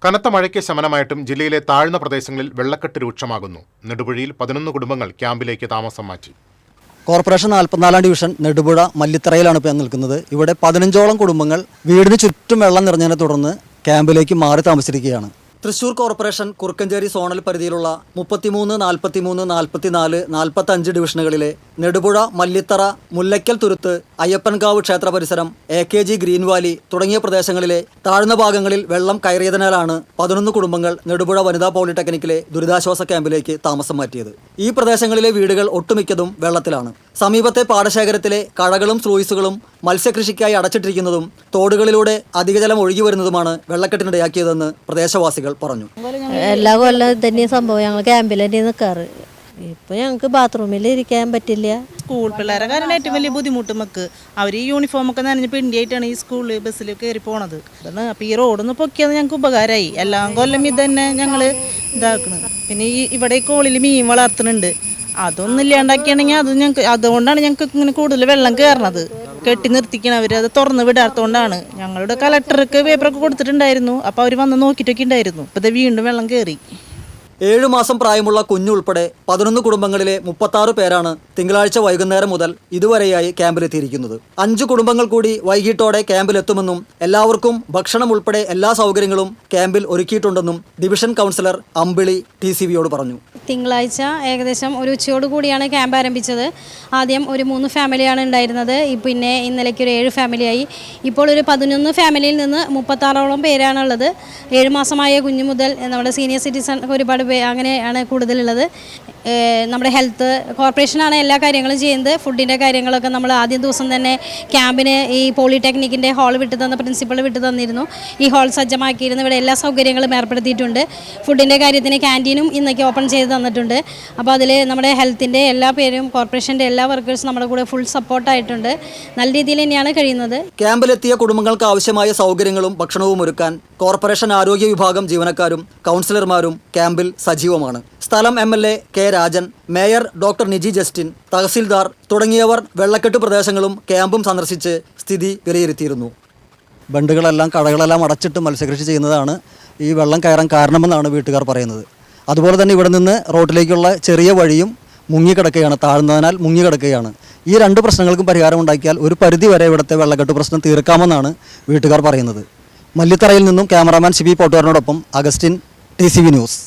കനത്ത മഴയ്ക്ക് ശമനമായിട്ടും ജില്ലയിലെ താഴ്ന്ന പ്രദേശങ്ങളിൽ വെള്ളക്കെട്ട് രൂക്ഷമാകുന്നു. നെടുപുഴയിൽ 11 കുടുംബങ്ങൾ ക്യാമ്പിലേക്ക് താമസം മാറ്റി. കോർപ്പറേഷൻ 44-ാം ഡിവിഷൻ നെടുപുഴ മല്ലിത്തറയിലാണ് ഇപ്പോൾ നിൽക്കുന്നത്. ഇവിടെ 15ഓളം കുടുംബങ്ങൾ വീടിന് ചുറ്റും വെള്ളം നിറഞ്ഞതിനെ തുടർന്ന് ക്യാമ്പിലേക്ക് മാറി താമസിച്ചിരിക്കുകയാണ്. തൃശൂർ കോർപ്പറേഷൻ കുറുക്കഞ്ചേരി സോണൽ പരിധിയിലുള്ള 33, 43, 44, 45 ഡിവിഷനുകളിലെ നെടുപുഴ, മല്ലിത്തറ, മുല്ലയ്ക്കൽ തുരുത്ത്, അയ്യപ്പൻകാവ് ക്ഷേത്ര പരിസരം, AKG ഗ്രീൻ വാലി തുടങ്ങിയ പ്രദേശങ്ങളിലെ താഴ്ന്ന ഭാഗങ്ങളിൽ വെള്ളം കയറിയതിനാലാണ് 11 കുടുംബങ്ങൾ നെടുപുഴ വനിതാ പോളിടെക്നിക്കിലെ ദുരിതാശ്വാസ ക്യാമ്പിലേക്ക് താമസം മാറ്റിയത്. ഈ പ്രദേശങ്ങളിലെ വീടുകൾ ഒട്ടുമിക്കതും വെള്ളത്തിലാണ്. സമീപത്തെ പാടശേഖരത്തിലെ കഴകളും സ്ലൂയിസുകളും മത്സ്യകൃഷിക്കായി അടച്ചിട്ടിരിക്കുന്നതും തോടുകളിലൂടെ അധികജലം ഒഴുകി വരുന്നതുമാണ് വെള്ളക്കെട്ടിനിടയാക്കിയതെന്ന് പ്രദേശവാസികൾ പറഞ്ഞു. എല്ലാ കൊല്ലം തന്നെ സംഭവം. ഞങ്ങൾ ക്യാമ്പിൽ തന്നെ നിൽക്കാറ്. ഇപ്പൊ ഞങ്ങൾക്ക് ബാത്റൂമിൽ ഇരിക്കാൻ പറ്റില്ല. സ്കൂൾ പിള്ളേരെ കാരണം ഏറ്റവും വലിയ ബുദ്ധിമുട്ട് നമുക്ക്. അവർ ഈ യൂണിഫോമൊക്കെ നനഞ്ഞ് പിണ്ടിയായിട്ടാണ് ഈ സ്കൂളിൽ ബസ്സിൽ കയറി പോണത്. അപ്പോൾ ഈ റോഡൊന്ന് പൊക്കിയത് ഞങ്ങൾക്ക് ഉപകാരമായി. എല്ലാ കൊല്ലം ഇത് തന്നെ ഞങ്ങൾ ഇതാക്കുന്നത്. പിന്നെ ഈ ഇവിടെ കോളിൽ മീൻ വളർത്തുന്നുണ്ട്. അതൊന്നും ഇല്ലാണ്ടാക്കിയാണെങ്കിൽ അതുകൊണ്ടാണ് ഞങ്ങൾക്ക് ഇങ്ങനെ കൂടുതൽ വെള്ളം കയറണത്. കെട്ടി നിർത്തിക്കണം. അവർ അത് തുറന്ന് വിടാത്തതുകൊണ്ടാണ്. ഞങ്ങളുടെ കളക്ടർക്ക് പേപ്പറൊക്കെ കൊടുത്തിട്ടുണ്ടായിരുന്നു. അപ്പോൾ അവർ വന്ന് നോക്കിയിട്ടൊക്കെ ഉണ്ടായിരുന്നു. ഇപ്പോൾ ഇത് വീണ്ടും വെള്ളം കയറി. 7 മാസം പ്രായമുള്ള കുഞ്ഞുൾപ്പെടെ 11 കുടുംബങ്ങളിലെ 36 പേരാണ് തിങ്കളാഴ്ച വൈകുന്നേരം മുതൽ ഇതുവരെയായി ക്യാമ്പിലെത്തിയിരിക്കുന്നത്. 5 കുടുംബങ്ങൾ കൂടി വൈകിട്ടോടെ ക്യാമ്പിലെത്തുമെന്നും എല്ലാവർക്കും ഭക്ഷണം ഉൾപ്പെടെ എല്ലാ സൗകര്യങ്ങളും ക്യാമ്പിൽ ഒരുക്കിയിട്ടുണ്ടെന്നും ഡിവിഷൻ കൗൺസിലർ അമ്പിളി TCVയോട് പറഞ്ഞു. തിങ്കളാഴ്ച ഏകദേശം ഒരു ഉച്ചയോട് കൂടിയാണ് ക്യാമ്പ് ആരംഭിച്ചത്. ആദ്യം ഒരു 3 ഫാമിലിയാണ് ഉണ്ടായിരുന്നത്. പിന്നെ ഇന്നലേക്ക് ഒരു 7 ഫാമിലിയായി. ഇപ്പോൾ ഒരു 11 ഫാമിലിയിൽ നിന്ന് 36ഓളം പേരാണുള്ളത്. 7 മാസമായ കുഞ്ഞു മുതൽ നമ്മുടെ സീനിയർ സിറ്റിസൺ ഒരുപാട് അങ്ങനെയാണ് കൂടുതലുള്ളത്. നമ്മുടെ ഹെൽത്ത് കോർപ്പറേഷനാണ് എല്ലാ കാര്യങ്ങളും ചെയ്യുന്നത്. ഫുഡിൻ്റെ കാര്യങ്ങളൊക്കെ നമ്മൾ ആദ്യം ദിവസം തന്നെ ക്യാമ്പിന് ഈ പോളിടെക്നിക്കിൻ്റെ ഹാൾ വിട്ടു തന്ന പ്രിൻസിപ്പൾ വിട്ടു തന്നിരുന്നു. ഈ ഹാൾ സജ്ജമാക്കിയിരുന്നു. ഇവിടെ എല്ലാ സൗകര്യങ്ങളും ഏർപ്പെടുത്തിയിട്ടുണ്ട്. ഫുഡിൻ്റെ കാര്യത്തിന് ക്യാൻറ്റീനും ഇന്നൊക്കെ ഓപ്പൺ ചെയ്ത് തന്നിട്ടുണ്ട്. അപ്പോൾ അതിൽ നമ്മുടെ ഹെൽത്തിൻ്റെ എല്ലാ പേരും കോർപ്പറേഷൻ്റെ എല്ലാ വർക്കേഴ്സും നമ്മുടെ കൂടെ ഫുൾ സപ്പോർട്ടായിട്ടുണ്ട്. നല്ല രീതിയിൽ തന്നെയാണ് കഴിയുന്നത്. ക്യാമ്പിലെത്തിയ കുടുംബങ്ങൾക്ക് ആവശ്യമായ സൗകര്യങ്ങളും ഭക്ഷണവും ഒരുക്കാൻ കോർപ്പറേഷൻ ആരോഗ്യ വിഭാഗം ജീവനക്കാരും കൗൺസിലർമാരും ക്യാമ്പിൽ സജീവമാണ്. സ്ഥലം MLA K. Rajan, mayor doctor Niji Justin, tahsildar തുടങ്ങിയവർ വെള്ളക്കെട്ട് പ്രദേശങ്ങളും ക്യാമ്പും സന്ദർശിച്ച് സ്ഥിതി വിലയിരുത്തിയിരുന്നു. ബണ്ടുകളെല്ലാം കടകളെല്ലാം അടച്ചിട്ട് മത്സ്യകൃഷി ചെയ്യുന്നതാണ് ഈ വെള്ളം കയറാൻ കാരണമെന്നാണ് വീട്ടുകാർ പറയുന്നത്. അതുപോലെ തന്നെ ഇവിടെ നിന്ന് റോഡിലേക്കുള്ള ചെറിയ വഴിയും മുങ്ങിക്കിടക്കുകയാണ്, താഴ്ന്നതിനാൽ മുങ്ങിക്കിടക്കുകയാണ്. ഈ 2 പ്രശ്നങ്ങൾക്കും പരിഹാരമുണ്ടാക്കിയാൽ ഒരു പരിധി വരെ ഇവിടുത്തെ വെള്ളക്കെട്ട് പ്രശ്നം തീർക്കാമെന്നാണ് വീട്ടുകാർ പറയുന്നത്. മല്ലിത്തറയിൽ നിന്നും ക്യാമറാമാൻ ശിബി പോട്ടുകാരനോടൊപ്പം അഗസ്റ്റിൻ, TCV ന്യൂസ്.